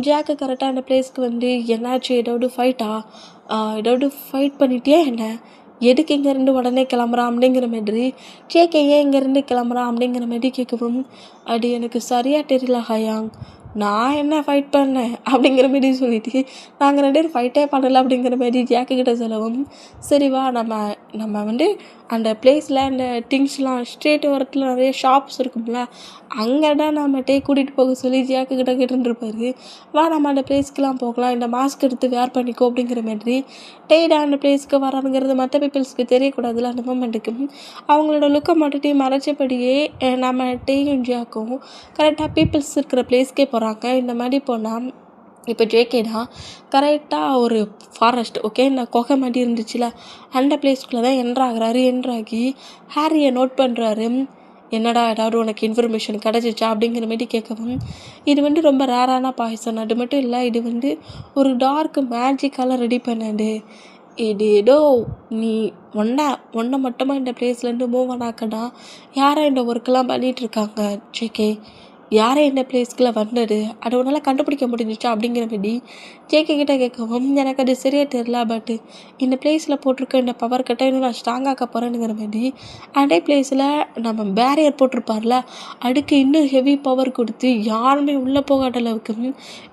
ஜாக்கு கரெக்டாக அந்த பிளேஸ்க்கு வந்து என்னாச்சு, ஏதாவது ஃபைட் பண்ணிட்டியா என்ன, எதுக்கு இங்கேருந்து உடனே கிளம்புறான் அப்படிங்கிற மாதிரி ஜேகே ஏன் இங்கேருந்து கிளம்புறான் அப்படிங்கிற மாதிரி கேட்கவும் அது எனக்கு சரியாக தெரியல ஹயாங், நான் என்ன ஃபைட் பண்ணேன் அப்படிங்கிற மாரி சொல்லிட்டு நாங்கள் 2 பேரும் ஃபைட்டே பண்ணலை அப்படிங்கிற மாரி ஜாக்கிக்கிட்ட சொல்லவும், சரி வா நம்ம அந்த பிளேஸில் அந்த திங்ஸ்லாம் ஸ்ட்ரீட் ஓரத்தில் நிறைய ஷாப்ஸ் இருக்கும்ல, அங்கே தான் நம்ம கூட்டிகிட்டு போக சொல்லி ஜாக்கிக்கிட்ட கேட்டுருப்பாரு. வா நம்ம அந்த பிளேஸ்க்கெலாம் போகலாம், இந்த மாஸ்க் எடுத்து வேர் பண்ணிக்கோ அப்படிங்கிற மாதிரி. டேடா அந்த பிளேஸ்க்கு வரானுங்கிறது மற்ற பீப்புள்ஸ்க்கு தெரியக்கூடாதுல அந்த மூமெண்ட்டுக்கு. அவங்களோட லுக்கை மட்டும் மறைச்சபடியே நம்ம டேயும் ஜாக்கும் கரெக்டாக பீப்புள்ஸ் இருக்கிற பிளேஸ்க்கே போகிறாங்க. இந்த மாதிரி போனால் இப்போ ஜேகேடா கரெக்டாக ஒரு ஃபாரஸ்ட் ஓகே, இந்த குகை மாதிரி இருந்துச்சுல அந்த பிளேஸ்க்குள்ளே தான் என்ட்ராகி ஹாரியை நோட் பண்ணுறாரு. என்னடா ஏதாவது உனக்கு இன்ஃபர்மேஷன் கிடச்சிச்சா அப்படிங்கிற மாதிரி கேட்கவும், இது ரொம்ப ரேரான பாய்சன், அது மட்டும் இல்லை இது ஒரு டார்க் மேஜிக்கால் ரெடி பண்ணது. இது ஏதோ நீ ஒன்றை மட்டுமா இந்த பிளேஸ்லேருந்து மூவ் ஆனாக்கடா யாரை இந்த ஒர்க்கெல்லாம் பண்ணிகிட்ருக்காங்க ஜேகே, யாரே இந்த பிளேஸ்க்குள்ளே வந்தது, அதை உன்னால் கண்டுபிடிக்க முடிஞ்சிச்சா அப்படிங்கிற மாதிரி ஜேகே கிட்டே கேட்கவும், எனக்கு அது சரியாக தெரில, பட்டு இந்த பிளேஸில் போட்டிருக்க இந்த பவர் கட்டை இன்னும் நான் ஸ்ட்ராங்காக்க போகிறேனுங்கிற மாதிரி அதே பிளேஸில் நம்ம பேரியர் போட்டிருப்பார்ல அதுக்கு இன்னும் ஹெவி பவர் கொடுத்து யாருமே உள்ளே போகாத அளவுக்கு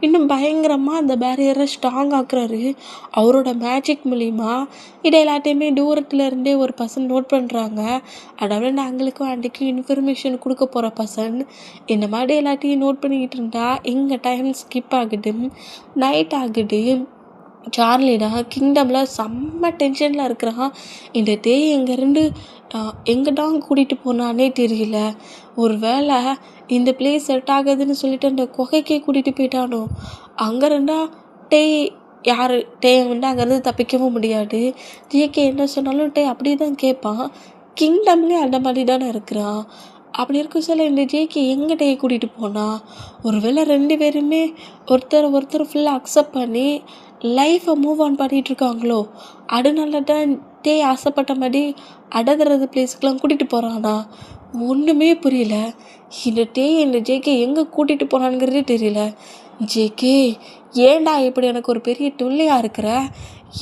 இன்னும் பயங்கரமாக அந்த பேரியரை ஸ்ட்ராங் ஆக்குறாரு அவரோட மேஜிக் மூலிமா. இதை எல்லாத்தையுமே தூரத்தில் இருந்தே ஒரு பர்சன் நோட் பண்ணுறாங்க. அதாவது நாங்களுக்கும் அன்றைக்கும் இன்ஃபர்மேஷன் கொடுக்க போகிற பர்சன் இந்த மாதிரி எல்லாத்தையும் நோட் பண்ணிக்கிட்டு இருந்தா இங்கே டைம் ஸ்கிப் ஆகுது, நைட் ஆகுது. சார்லிடா கிங்டமில் செம்ம டென்ஷனில் இருக்கிறான். இந்த தேய் எங்கேருந்து எங்கிட்டான் கூட்டிகிட்டு போனானே தெரியல. ஒரு வேளை இந்த பிளேஸ் செட் ஆகுதுன்னு சொல்லிட்டு அந்த குகைக்கே கூட்டிகிட்டு போயிட்டானோ. அங்கே இருந்தா டேயை அங்கேருந்து தப்பிக்கவும் முடியாது. ஜேகே என்ன சொன்னாலும் டே அப்படியே தான் கேட்பான். கிங்டம்லேயே அந்த மாதிரி தானே இருக்கிறான். அப்படி இருக்க சொல்ல இந்த ஜேகே எங்கே டேயை கூட்டிகிட்டு போனால், ஒரு வேளை 2 பேருமே ஒருத்தர் ஃபுல்லாக அக்செப்ட் பண்ணி லைஃப்பை மூவ் ஆன் பண்ணிகிட்ருக்காங்களோ, அதனால தான் டே ஆசைப்பட்ட மாதிரி அடதுறது பிளேஸ்க்கெலாம் கூட்டிகிட்டு போகிறானா. ஒன்றுமே புரியல. இந்த ஜேகே எங்கே கூட்டிகிட்டு போனானுங்கிறதே தெரியல. ஜேகே ஏன்டா இப்படி எனக்கு ஒரு பெரிய தொல்லையாக இருக்கிற,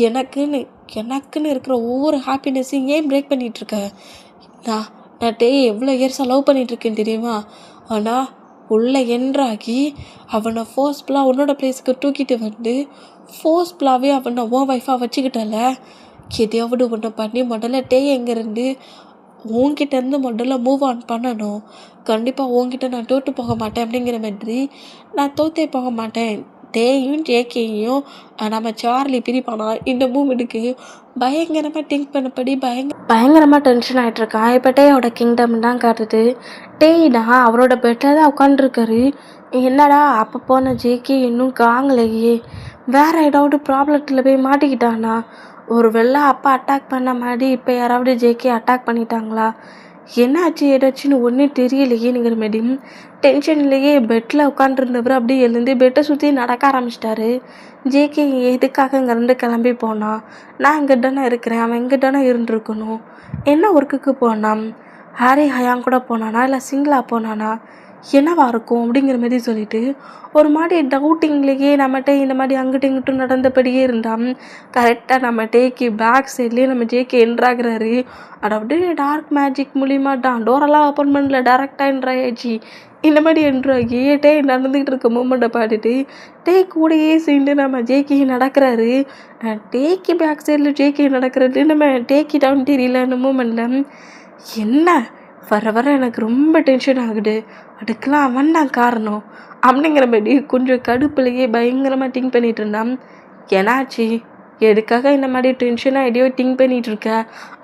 எனக்குன்னு இருக்கிற ஒவ்வொரு ஹாப்பினஸையும் ஏன் பிரேக் பண்ணிகிட்ருக்க. நான் எவ்வளோ இயர்ஸாக லவ் பண்ணிகிட்ருக்கேன்னு தெரியுமா. ஆனால் உள்ளே என்ட்ராகி அவனை ஃபோர்ஸ்ஃபுல்லாக உன்னோட பிளேஸுக்கு தூக்கிட்டு ஃபோர்ஸ்ஃபுல்லாகவே அவனை உன் ஒய்ஃபாக வச்சுக்கிட்டல. எதையாவது ஒன்று பண்ணி முதல்ல எங்கேருந்து உன்கிட்டேருந்து முதல்ல மூவ் ஆன் பண்ணணும். கண்டிப்பாக உன்கிட்ட நான் தோற்று போக மாட்டேன் அப்படிங்கிற மாதிரி நான் தோற்றே போக மாட்டேன். டேயும் ஜேகேயும் நம்ம சார்லி பிரிப்பானா இந்த மூமெண்ட்டுக்கு பயங்கரமாக திங்க் பண்ணபடி பயங்கரமாக டென்ஷன் ஆகிட்ருக்கான். இப்போ டேயோட கிங்டம் தான் காட்டுது. டேய்டா அவரோட பெட்டில் தான் உட்காந்துருக்காரு. என்னடா அப்போ போன ஜேகே இன்னும் காங்கலையே, வேறு ஏதாவது ப்ராப்ளத்தில் போய் மாட்டிக்கிட்டானா. ஒரு வேளை அப்பா அட்டாக் பண்ண மாதிரி இப்போ யாராவது ஜேகே அட்டாக் பண்ணிட்டாங்களா, என்னாச்சு ஏதாச்சுன்னு ஒன்றும் தெரியலையேங்கிற மாதிரி டென்ஷன்லேயே பெட்டில் உட்காந்துருந்தவர் அப்படியே எழுந்து பெட்டை சுற்றி நடக்க ஆரம்பிச்சிட்டாரு. ஜேகே எதுக்காக இங்கேருந்து கிளம்பி போனான், நான் இங்கே தானே இருக்கிறேன், அவன் இங்கே தானே இருந்துருக்கணும், என்ன ஒர்க்குக்கு போனான், ஹாரி ஹயான் கூட போனானா இல்லை சிங்கிளாக போனானா, என்னவா இருக்கும் அப்படிங்கிற மாதிரி சொல்லிட்டு ஒரு மாதிரி டவுட்டிங்லேயே நம்மகிட்ட இந்த மாதிரி அங்கிட்டும் இங்கிட்டும் நடந்தபடியே இருந்தான். கரெக்டாக நம்ம டேக்கு பேக் சைட்லேயே நம்ம ஜேகே என்ட்ராகிறாரு. அதாவது டார்க் மேஜிக் மூலிமா தான் டோரெல்லாம் ஓப்பன் பண்ணல, டேரெக்டாக என்ட்ராயாச்சு. இந்த மாதிரி என்ட்ராகி டே நடந்துக்கிட்டு இருக்க மூமெண்ட்டை பார்த்துட்டு கூடையே சேர்ந்து நம்ம ஜேகே நடக்கிறாரு. டேக்கு பேக் சைடில் ஜேகே நடக்கிறது நம்ம டேக்கி டவுன் தெரியல. அந்த மூமெண்ட்டில் என்ன வர எனக்கு ரொம்ப டென்ஷன் ஆகுது, அதுக்கெலாம் அவன் தான் காரணம் அப்படிங்கிற மாதிரி கொஞ்சம் கடுப்புலையே பயங்கரமாக திங்க் பண்ணிகிட்டு இருந்தான். ஏன்னாச்சு எதுக்காக இந்த மாதிரி டென்ஷனாக எதையோ திங்க் பண்ணிகிட்ருக்க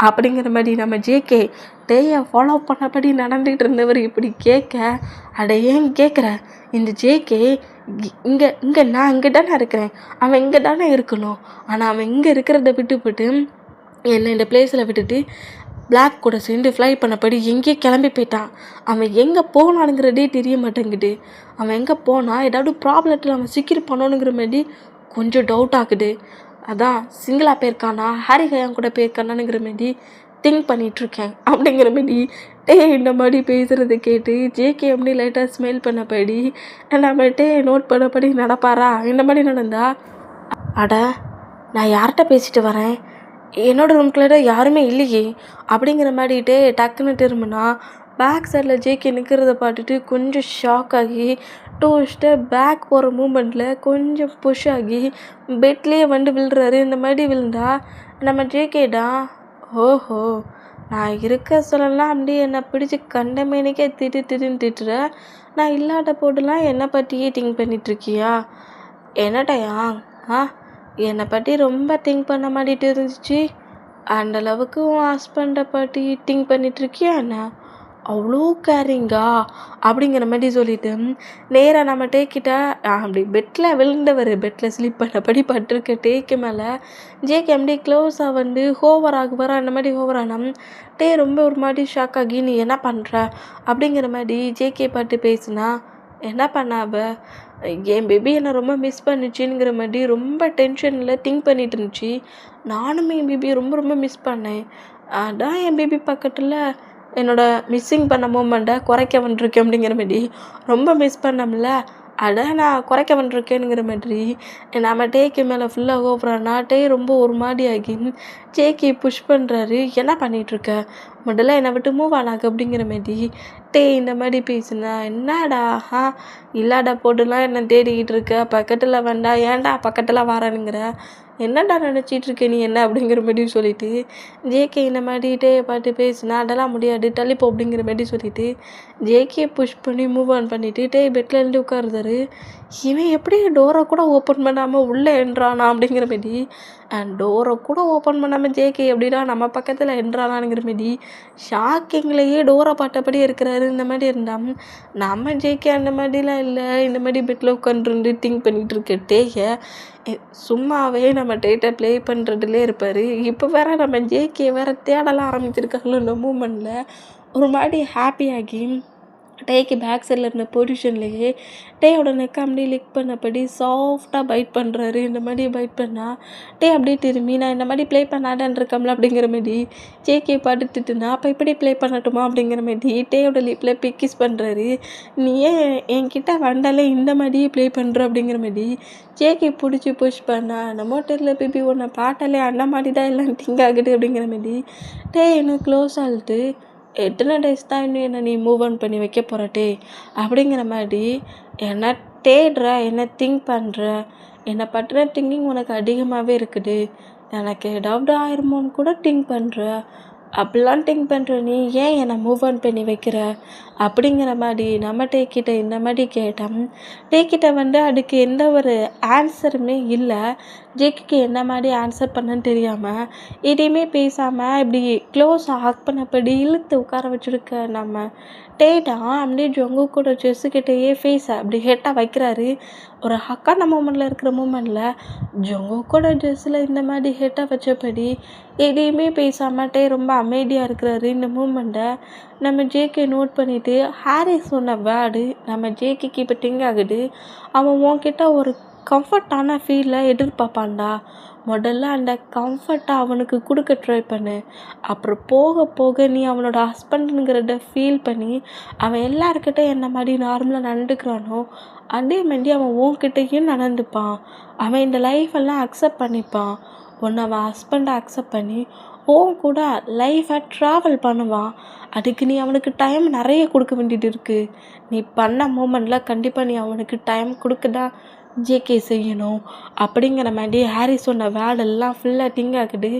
அப்படிங்கிற மாதிரி நம்ம ஜேகே டேயை ஃபாலோ பண்ணபடி நடந்துக்கிட்டு இருந்தவர் இப்படி கேட்க, அதை ஏன் கேட்குற, இந்த ஜேகே இங்கே நான் இங்கே தானே இருக்கிறேன், அவன் இங்கே தானே இருக்கணும், ஆனால் அவன் இங்கே இருக்கிறத விட்டுவிட்டு என்னை இந்த பிளேஸில் விட்டுட்டு பிளாக் கூட சேர்ந்து ஃப்ளை பண்ணபடி எங்கேயே கிளம்பி போயிட்டான். அவன் எங்கே போனானுங்கிறதே தெரிய மாட்டேங்குது. அவன் எங்கே போனால் ஏதாவது ப்ராப்ளத்தில் அவன் சிக்கியிருப்பானோங்கிற மாதிரி கொஞ்சம் டவுட் ஆகுது. அதான் சிங்கிளாக போயிருக்கானா ஹாரி ஹயான் கூட போயிருக்கானானுங்கிற மாதிரி திங்க் பண்ணிகிட்ருக்கேன் அப்படிங்கிற மாதிரி இந்த மாதிரி பேசுகிறத கேட்டு ஜேகே அப்படி லைட்டாக ஸ்மெல் பண்ணபடி நம்ம நோட் பண்ணபடி நடப்பாரா. இந்த மாதிரி நடந்தா அட நான் யார்கிட்ட பேசிட்டு வரேன், என்னோட ரூம்குள்ளார யாருமே இல்லையே அப்படிங்கிற மாதிரிட்டு டக்குன்னு திரும்பினா பேக் சைடில் ஜேகே நிற்கிறத பார்த்துட்டு கொஞ்சம் ஷாக் ஆகி 2 ஸ்டெப் பேக் போகிற மூமெண்ட்டில் கொஞ்சம் புஷ் ஆகி பெட்லேயே விழுறாரு. இந்த மாதிரி விழுந்தா நம்ம ஜேகேடா ஓஹோ நான் இருக்க சொல்லலாம் அப்படியே என்னை பிடிச்சி கண்டமேனிக்கே திட்டுன்னு திட்டுற, நான் இல்லாத போட்டுலாம் என்னை பற்றியே திங்க் பண்ணிகிட்ருக்கியா என்னடையா ஆ என்னை பற்றி ரொம்ப திங்க் பண்ண மாட்டிட்டு இருந்துச்சு. அந்தளவுக்கு உன் ஹஸ்பண்டை பற்றி திங்க் பண்ணிகிட்ருக்கியா என்ன அவ்வளோ கேரிங்கா அப்படிங்கிற மாதிரி சொல்லிட்டு நேராக நம்ம டேக்கிட்ட அப்படி பெட்டில் விழுந்தவர் பெட்டில் ஸ்லீப் பண்ணபடி பட்டிருக்க டேக்கு மேலே ஜேகே அப்படி க்ளோஸாக ஹோவர் ஆகுவாரா அந்த மாதிரி ஹோவர் ஆனால் டே ரொம்ப ஒரு மாதிரி ஷாக் ஆகி நீ என்ன பண்ணுற அப்படிங்கிற மாதிரி ஜேகே பாட்டு பேசுனா என்ன பண்ணாப என் பேபி என்னை ரொம்ப மிஸ் பண்ணிச்சுங்கிற மாதிரி ரொம்ப டென்ஷனில் திங்க் பண்ணிட்டு இருந்துச்சு. நானுமே என் பேபியை ரொம்ப ரொம்ப மிஸ் பண்ணேன். அதான் என் பேபி பக்கத்தில் என்னோடய மிஸ்ஸிங் பண்ண மூமெண்ட்டை குறைக்க வந்துருக்கேன் அப்படிங்கிற மாதிரி ரொம்ப மிஸ் பண்ணோம்ல அதான் நான் குறைக்க வந்துருக்கேனுங்கிற மாதிரி நம்ம டேக்கு மேலே ஃபுல்லாக ஓப்புறான்னா டே ரொம்ப ஒரு மாதிரி ஆகி ஜேகே புஷ் பண்ணுறாரு. என்ன பண்ணிகிட்ருக்க முதல்ல என்னை விட்டு மூவ் ஆனாக்கு அப்படிங்கிற மாதிரி டே இந்த மாதிரி பேசுனா என்னடா இல்லாடா போட்டுலாம் என்ன தேடிக்கிட்டு இருக்க பக்கத்தில் வேண்டா ஏன்டா பக்கத்தில் வாரானுங்கிற என்னடா நினச்சிட்ருக்க நீ என்ன அப்படிங்கிற மாதிரி சொல்லிவிட்டு ஜேகே இந்த மாதிரி டேயை பார்த்து பேசுனா அதெல்லாம் முடியாது தள்ளிப்போ அப்படிங்கிற மாதிரி சொல்லிவிட்டு ஜேகே புஷ் பண்ணி மூவ் ஆன் பண்ணிவிட்டு டே பெட்டில் இருந்து உட்காருதாரு. இவன் எப்படி டோரை கூட ஓப்பன் பண்ணாமல் உள்ளே என்றானா அப்படிங்கிற மாதிரி டோரை கூட ஓப்பன் பண்ணாமல் ஜேகே எப்படின்னா நம்ம பக்கத்தில் என்றானாங்கிற மாதிரி ஷாக்கிங்லேயே டோரை பார்த்தபடி இருக்கிறாரு. இந்த மாதிரி இருந்தால் நம்ம ஜேகே அந்த மாதிரிலாம் இல்லை, இந்த மாதிரி பெட்டில் உட்காந்துருந்து திங்க் பண்ணிகிட்டு இருக்க டேயை சும்மாவே நம்ம டேட்டை ப்ளே பண்ணுறதுலே இருப்பார். இப்போ வேறு நம்ம ஜேகே வேறு தேடலாம் ஆரம்பிச்சிருக்காங்களோ இந்த மூமெண்ட்டில் ஒரு மாதிரி ஹாப்பியாகி டேக்கு பேக் சைடில் இருந்த பொசிஷன்லேயே டேயோட நெக்கை அப்படியே லிக் பண்ணபடி சாஃப்டாக பைட் பண்ணுறாரு. இந்த மாதிரி பைட் பண்ணால் டே அப்படியே திரும்பி நான் இந்த மாதிரி ப்ளே பண்ணாடான் இருக்கம்ல அப்படிங்கிற மாதிரி ஜேகே பாட்டுட்டுனா அப்போ இப்படி ப்ளே பண்ணட்டுமா அப்படிங்கிற மாதிரி டேயோட லிப்பில் பிக்கிஸ் பண்ணுறாரு. நீ ஏன் என்கிட்ட வந்தாலே இந்த மாதிரியே ப்ளே பண்ணுற அப்படிங்கிற மாதிரி ஜேகே பிடிச்சி புஷ் பண்ணா நம்ம தெரியல பேபி உன்னை பாட்டாலே அந்த மாதிரி தான் எல்லாம் திங்க் ஆகுது அப்படிங்கிற மாதிரி டே இன்னும் க்ளோஸ் ஆகிட்டு எத்தனை டேஸ் தான் இன்னும் என்னை நீ மூவ் ஆன் பண்ணி வைக்க போகிற டே அப்படிங்கிற மாதிரி என்ன தேடுற, என்ன திங்க் பண்ணுற, என்னை பற்றின திங்கிங் உனக்கு அதிகமாகவே இருக்குது, எனக்கு ஏதாவது ஆயிருமோன்னு கூட திங்க் பண்ணுற, அப்படிலாம் திங்க் பண்ணுற நீ ஏன் என்னை மூவ் ஆன் பண்ணி வைக்கிற அப்படிங்கிற மாதிரி நம்ம டேக்கிட்ட இந்த மாதிரி கேட்டோம். டேக்கிட்ட அதுக்கு எந்த ஒரு ஆன்சருமே இல்லை. ஜேக்கு என்ன மாதிரி ஆன்சர் பண்ணன்னு தெரியாமல் எதையுமே பேசாமல் இப்படி க்ளோஸ் ஹக் பண்ணபடி இழுத்து உட்கார வச்சுருக்க நம்ம டேட்டா அப்படியே ஜொங்கு கூட செஸ்ஸுக்கிட்டேயே ஃபேஸை அப்படி ஹெட்டாக வைக்கிறாரு. ஒரு ஹக்கான மூமெண்ட்டில் இருக்கிற மூமெண்ட்டில் ஜொங்கு கூட ட்ரெஸ்ஸில் இந்த மாதிரி ஹெட்டாக வச்சபடி எதையுமே பேசாமல் டே ரொம்ப அமைதியாக இருக்கிறாரு. இந்த மூமெண்ட்டை நம்ம ஜேகே நோட் பண்ணிவிட்டு ஹாரி சொன்ன வேர்டு நம்ம ஜேகேக்கு இப்போ திங்க் ஆகுது. அவன் உன்கிட்ட ஒரு கம்ஃபர்ட்டான ஃபீலை எதிர்பார்ப்பான்டா. முதல்ல அந்த கம்ஃபர்ட்டை அவனுக்கு கொடுக்க ட்ரை பண்ணு. அப்புறம் போக போக நீ அவனோட ஹஸ்பண்டுங்கிறத ஃபீல் பண்ணி அவன் எல்லாருக்கிட்ட என்ன மாதிரி நார்மலாக நடந்துக்கிறானோ அதே மாதிரி அவன் உன்கிட்டையும் நடந்துப்பான். அவன் இந்த லைஃபெல்லாம் அக்செப்ட் பண்ணிப்பான். ஒன்று அவன் ஹஸ்பண்டை அக்செப்ட் பண்ணி உன் கூட லைஃப்பை ட்ராவல் பண்ணுவான். அதுக்கு நீ அவனுக்கு டைம் நிறைய கொடுக்க வேண்டியது இருக்குது. நீ பண்ண மூமெண்ட்டில் கண்டிப்பாக நீ அவனுக்கு டைம் கொடுக்க தான் ஜேகே செய்யணும் அப்படிங்கிற மாதிரி ஹாரி சொன்ன வேர்டெல்லாம் ஃபுல்லாக திங்க் ஆகுது.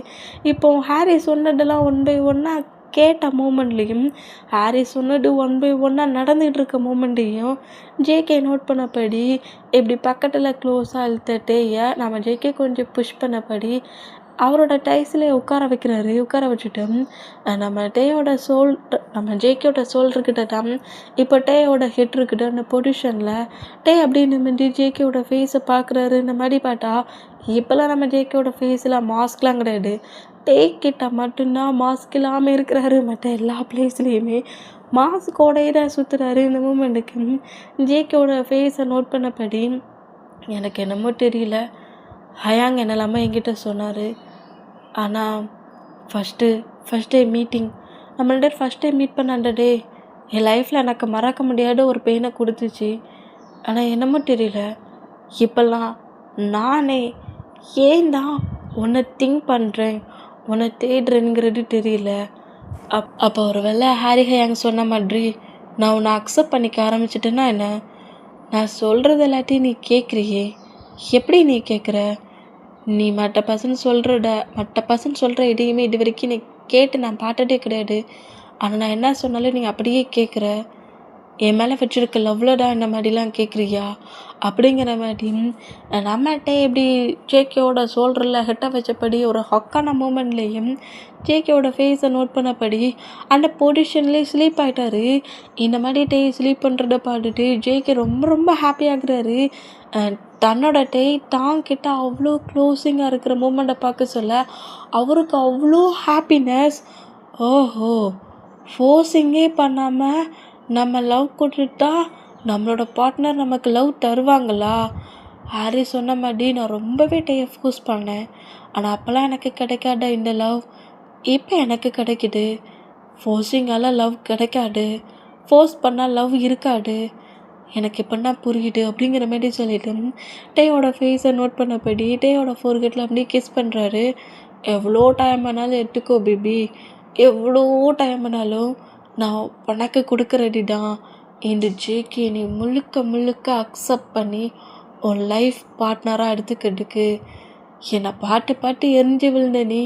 இப்போது ஹாரி சொன்னதெல்லாம் ஒன் பை ஒன்னாக கேட்ட மூமெண்ட்லேயும் ஹாரி சொன்னது ஒன் பை ஒன்னாக நடந்துகிட்டு இருக்க மூமெண்ட்டையும் ஜேகே நோட் பண்ணபடி இப்படி பக்கத்தில் க்ளோஸாக இழுத்தட்டேய நம்ம ஜேகே கொஞ்சம் புஷ் பண்ணபடி அவரோட டைஸில் உட்கார வைக்கிறாரு. உட்கார வச்சுட்டு நம்ம நம்ம ஜேகேயோட சோல் இருக்கிட்ட இப்போ டேயோட ஹெட் இருக்குது அந்த பொசிஷனில் டே அப்படின்னு நிமிந்து ஜேகேயோட ஃபேஸை பார்க்குறாரு. இந்த மாதிரி பார்த்தா இப்போல்லாம் நம்ம ஜேகேயோட ஃபேஸில் மாஸ்க்லாம் கிடையாது. டே கிட்ட மட்டும்தான் மாஸ்க் இல்லாமல் இருக்கிறாரு. மற்ற எல்லா பிளேஸ்லேயுமே மாஸ்கோடையே தான் சுற்றுறாரு. இந்த மூமெண்ட்டுக்கு ஜேகேயோட ஃபேஸை நோட் பண்ணபடி எனக்கு என்னமோ தெரியல, ஹயாங் என்னெல்லாமோ என்கிட்ட சொன்னார். ஆனால் ஃபஸ்ட் டே மீட்டிங் நம்மள்ட ஃபஸ்ட் டே மீட் பண்ண அந்த டே என் லைஃப்பில் எனக்கு மறக்க முடியாத ஒரு பெயினை கொடுத்துச்சு. ஆனால் என்னமோ தெரியல, இப்போல்லாம் நானே ஏன் தான் உன்னை திங்க் பண்ணுறேன், உன்னை தேடுறேங்கிறது தெரியல. அப்போ ஒரு வேளை ஹாரி ஹயாங் சொன்ன மாதிரி நான் உன்னை அக்செப்ட் பண்ணிக்க ஆரம்பிச்சிட்டேன்னா என்ன? நான் சொல்கிறது எல்லாத்தையும் நீ கேட்குறியே, எப்படி நீ கேட்குற? நீ மற்ற பர்சன் சொல்கிற எதையுமே இது வரைக்கும் நீ கேட்டு நான் பார்த்ததே கிடையாது. ஆனால் நான் என்ன சொன்னாலும் நீ அப்படியே கேட்குற. என் மேலே வச்சுருக்க லவ்லடா இந்த மாதிரிலாம் கேட்குறியா அப்படிங்கிற மாதிரி நம்மகிட்ட எப்படி ஜேகேவோட ஷோல்டரில் ஹெட்டை வச்சபடி ஒரு ஹக்கான மூமெண்ட்லேயும் ஜேகேவோட ஃபேஸை நோட் பண்ணபடி அந்த பொசிஷன்லேயே ஸ்லீப் ஆகிட்டாரு. இந்த மாதிரி ஸ்லீப் பண்ணுறத பார்த்துட்டு ஜேகே ரொம்ப ரொம்ப ஹாப்பியாகிறாரு. தன்னோட தாங்கிட்ட அவ்வளோ க்ளோஸிங்காக இருக்கிற மூமெண்ட்டை பார்க்க சொல்ல அவருக்கு அவ்வளோ ஹாப்பினஸ். ஓஹோ, ஃபோர்ஸிங்கே பண்ணாமல் நம்ம லவ் கொடுத்துட்டா நம்மளோட பார்ட்னர் நமக்கு லவ் தருவாங்களா? ஹாரி சொன்ன மாதிரி நான் ரொம்பவே ஃபோர்ஸ் பண்ணேன். ஆனால் அப்போல்லாம் எனக்கு கிடைக்காத இந்த லவ் இப்போ எனக்கு கிடைக்குது. ஃபோர்ஸிங்கால லவ் கிடைக்காது, ஃபோர்ஸ் பண்ணால் லவ் இருக்காது. எனக்கு இப்போன்னா புரியுது அப்படிங்கிற மாதிரி சொல்லிட்டு டேயோட ஃபேஸை நோட் பண்ணபடி டேயோட ஃபோர்கெட்டில் அப்படியே கிஸ் பண்ணுறாரு. எவ்வளோ டைம் ஆனாலும் எடுத்துக்கோ பேபி, எவ்வளோ டைம் ஆனாலும் நான் உனக்கு கொடுக்குறடி தான். இந்த ஜேகே நீ முழுக்க அக்செப்ட் பண்ணி உன் லைஃப் பார்ட்னராக எடுத்துக்கிறதுக்கு என்னை பாட்டு எரிஞ்சு விழுந்த நீ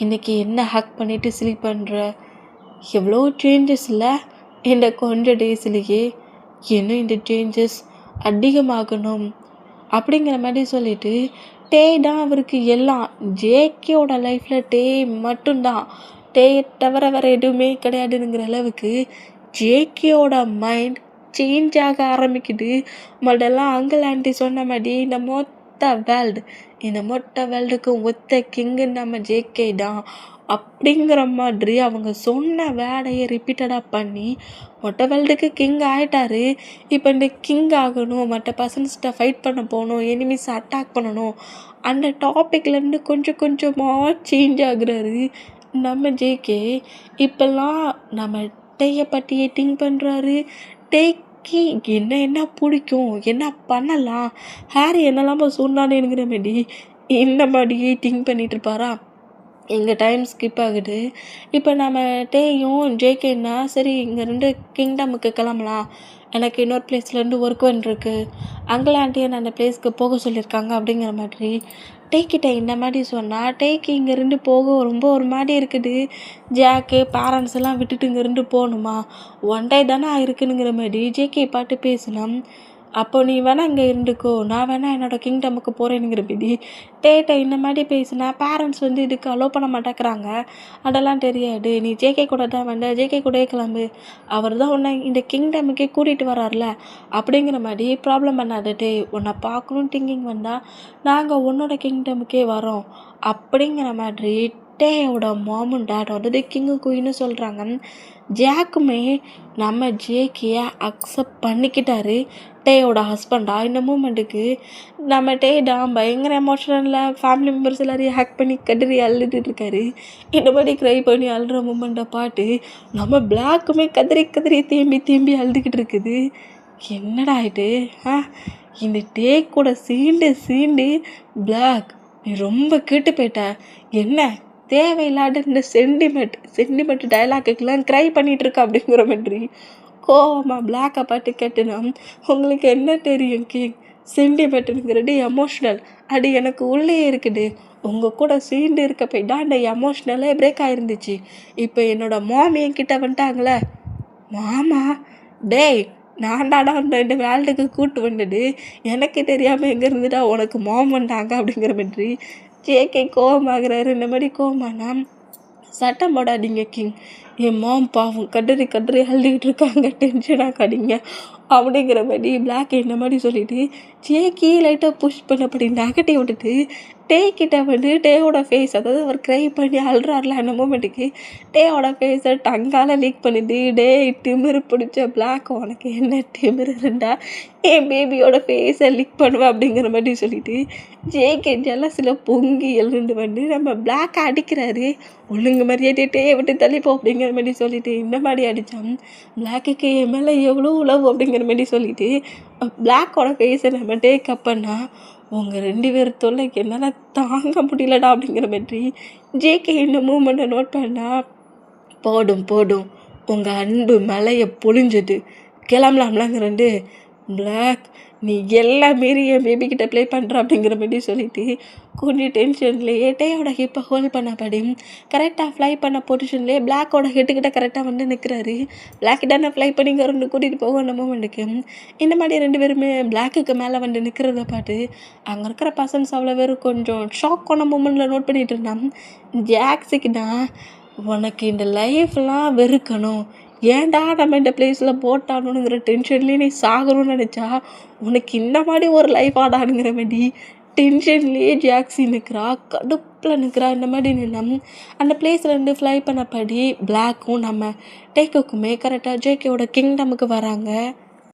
இன்றைக்கி என்ன ஹேக் பண்ணிவிட்டு ஸ்லீப் பண்ணுற? எவ்வளோ சேஞ்சஸ் இல்லை இந்த கொஞ்சம் டேஸ்லேயே. இன்னும் இந்த சேஞ்சஸ் அதிகமாகணும் அப்படிங்கிற மாதிரி சொல்லிவிட்டு தான் அவருக்கு எல்லாம். ஜேகேவோட லைஃப்பில் மட்டும்தான். தவிர வேறு எதுவுமே கிடையாதுங்கிற அளவுக்கு ஜேகேயோட மைண்ட் சேஞ்ச் ஆக ஆரம்பிக்குது. முதல்லாம் அங்கிள் ஆண்டி சொன்ன மாதிரி இந்த மொத்த வேர்ல்டுக்கும் ஒத்த கிங்கு நம்ம ஜேகே தான் அப்படிங்கிற மாதிரி அவங்க சொன்ன வேலையை ரிப்பீட்டடாக பண்ணி மொட்டை வேர்ல்டுக்கு கிங் ஆகிட்டாரு. இப்போ இந்த கிங் ஆகணும், மற்ற பர்சன்ஸ்கிட்ட ஃபைட் பண்ண போகணும், எனிமீஸ் அட்டாக் பண்ணணும், அந்த டாப்பிக்லேருந்து கொஞ்சமாக சேஞ்ச் ஆகுறாரு நம்ம ஜேகே. இப்போல்லாம் நம்ம டேயை பற்றியே திங்க் பண்ணுறாரு. டேக்கு என்ன பிடிக்கும், என்ன பண்ணலாம், ஹாரி என்னெல்லாமோ சொன்னானுங்கிற மாதிரி இந்த மாதிரியே திங்க் பண்ணிகிட்டு இருப்பாரா. எங்கள் டைம் ஸ்கிப் ஆகுது. இப்போ நம்ம டேயும் ஜேகேன்னா சரி இங்கே 2 கிங்டமுக்கு கிளம்பலாம், எனக்கு இன்னொரு பிளேஸ்லேருந்து ஒர்க் வந்துருக்கு, அங்கிள் ஆண்டியை நான் அந்த பிளேஸ்க்கு போக சொல்லியிருக்காங்க அப்படிங்கிற மாதிரி டேக்கிட்ட இந்த மாதிரி சொன்னால் டேக்கு இங்கேருந்து போக ரொம்ப ஒரு மாதிரி இருக்குது. ஜாக்கு பேரண்ட்ஸ் எல்லாம் விட்டுட்டு இங்கேருந்து போகணுமா, ஒன் டே தானே இருக்குனுங்கிற மாதிரி ஜேகே பாட்டு பேசினோம். அப்போ நீ வேணால் இங்கே இருந்துக்கோ, நான் வேணால் என்னோடய கிங்டமுக்கு போகிறேனுங்கிற பிடி டேட்டை இந்த மாதிரி பேசினா பேரண்ட்ஸ் இதுக்கு அலோவ் பண்ண மாட்டேங்கிறாங்க. அதெல்லாம் தெரியாது, நீ ஜேகே கூட தான் வந்த, ஜேகே கூட கிளம்பு, அவர் தான் உன்னை இந்த கிங்டமுக்கே கூட்டிகிட்டு வரார்ல அப்படிங்கிற மாதிரி ப்ராப்ளம் பண்ணாத. உன்னை பார்க்கணும் திங்கிங் வந்தால் நாங்கள் உன்னோட கிங்டமுக்கே வரோம் அப்படிங்கிற மாதிரி டேயோட மாமும் டேட் கிங்கு குயின்னு சொல்கிறாங்க. ஜாக்குமே நம்ம ஜேகேயை அக்செப்ட் பண்ணிக்கிட்டாரு டேயோட ஹஸ்பண்டாக. இந்த மூமெண்ட்டுக்கு நம்ம தான் பயங்கர எமோஷனலில் ஃபேமிலி மெம்பர்ஸ் எல்லாரையும் ஹேக் பண்ணி கதறி அழுதுட்டு இருக்காரு. இந்த மாதிரி க்ரை பண்ணி அழுற மூமெண்ட்டை பார்த்து நம்ம பிளாக்குமே கதறி தேம்பி அழுதுகிட்டு இருக்குது. என்னடா ஆகிட்டு இந்த கூட சீண்டு பிளாக் நீ ரொம்ப கேட்டு போயிட்ட, என்ன தேவையில்லாத இந்த சென்டிமெண்ட் டைலாக்குக்கெல்லாம் க்ரை பண்ணிகிட்ருக்க அப்படிங்கிற மாதிரி கோவமாக பிளாக்கை பாட்டு கேட்டுனா உங்களுக்கு என்ன தெரியும் கிங், சென்டிமெண்ட்டுங்கிறது எமோஷ்னல், அது எனக்கு உள்ளே இருக்குது. உங்கள் கூட சீண்டு இருக்க போய் தான் அந்த எமோஷ்னலே பிரேக் ஆகிருந்துச்சு. இப்போ என்னோடய மாமி என்கிட்ட வந்துட்டாங்களே, மாமா டேய் நான் தாடா இந்த வேல்டுக்கு கூட்டு வந்தது, எனக்கு தெரியாமல் எங்கே இருந்துட்டா உனக்கு மாம் வந்தாங்க அப்படிங்கிற மாதிரி ஜேகே கோவமாகறாரு. இந்த மாதிரி கோவமானா சட்டம் போடாதீங்க கிங், என் மாம் பாவம் கதறி அழுதுகிட்டு இருக்காங்க, டென்ஷன் ஆகாதீங்க அப்படிங்கிற மாதிரி பிளாக் இந்த மாதிரி சொல்லிவிட்டு ஜேகே லைட்டாக புஷ் பண்ணப்படி நகட்டி விட்டுட்டு டேக்கிட்ட டேயோட ஃபேஸ், அதாவது அவர் க்ரை பண்ணி அழுறாருல அந்த மூமெண்ட்டுக்கு டேயோட ஃபேஸை டங்கால் லீக் பண்ணுது. திமிரு பிடிச்ச பிளாக், உனக்கு என்ன திமிரு இருந்தா என் பேபியோட ஃபேஸை லீக் பண்ணுவேன் அப்படிங்கிற மாதிரி சொல்லிவிட்டு ஜேகே ஜெலஸில் பொங்கி எழுந்து நம்ம பிளாக் அடிக்கிறாரு. ஒழுங்கு மாதிரியே டேயை விட்டு தள்ளிப்போம் அப்படிங்கிற அப்படிங்கிற மாதிரி சொல்லிட்டு இந்த மாதிரி அடித்தான். பிளாக்குக்கு என் மேலே எவ்வளோ உழவு அப்படிங்கிற மாதிரி சொல்லிட்டு பிளாக்கோட ஃபேஸை நம்ம டேக்கப் பண்ணால் உங்கள் 2 பேர் தொல்லைக்கு என்னால் தாங்க முடியலடா அப்படிங்கிற மாதிரி ஜேகே இந்த மூமெண்ட்டை நோட் பண்ணா. போடும் போடும் உங்கள் அன்பு மலையை பொழிஞ்சது, கிளம்பலாம்லாங்கிறண்டு பிளாக் நீ எல்லாம் மீறி என் பேபிக்கிட்ட ப்ளே பண்ணுற அப்படிங்கிற மாதிரி சொல்லிட்டு கொஞ்சம் டென்ஷன்லேயே டேயோட ஹிப்பை ஹோல்ட் பண்ணபடி கரெக்டாக ஃப்ளை பண்ண பொசிஷன்லேயே பிளாக்கோட ஹெட்டுக்கிட்ட கரெக்டாக வந்து நிற்கிறாரு. பிளாக்கிட்ட நான் ஃப்ளை பண்ணி இங்கே ரெண்டு கூட்டிகிட்டு போக அந்த மூமெண்ட்டுக்கு இந்த மாதிரி 2 பேருமே பிளாக்குக்கு மேலே வந்து நிற்கிறத பார்த்து அங்கே இருக்கிற பர்சன்ஸ் அவ்வளோ பேர் கொஞ்சம் ஷாக் ஆன மூமெண்ட்டில் நோட் பண்ணிகிட்டு இருந்தான். ஜாக்ஸுக்குன்னா உனக்கு இந்த லைஃப்லாம் வெறுக்கணும், ஏன்டா நம்ம இந்த பிளேஸில் போட்டானுங்கிற டென்ஷன்லேயே நீ சாகணும்னு நினச்சா உனக்கு இந்த மாதிரி ஒரு லைஃப் ஆடானுங்கிற மாதிரி டென்ஷன்லேயே ஜாக்ஸி நிற்கிறா, கடுப்பில் நிற்கிறா. இந்த மாதிரி நின்று அந்த பிளேஸ்லேருந்து ஃப்ளை பண்ணபடி பிளாக்கும் நம்ம டேக்குக்குமே கரெக்டாக ஜேகேவோட கிங்டமுக்கு வராங்க.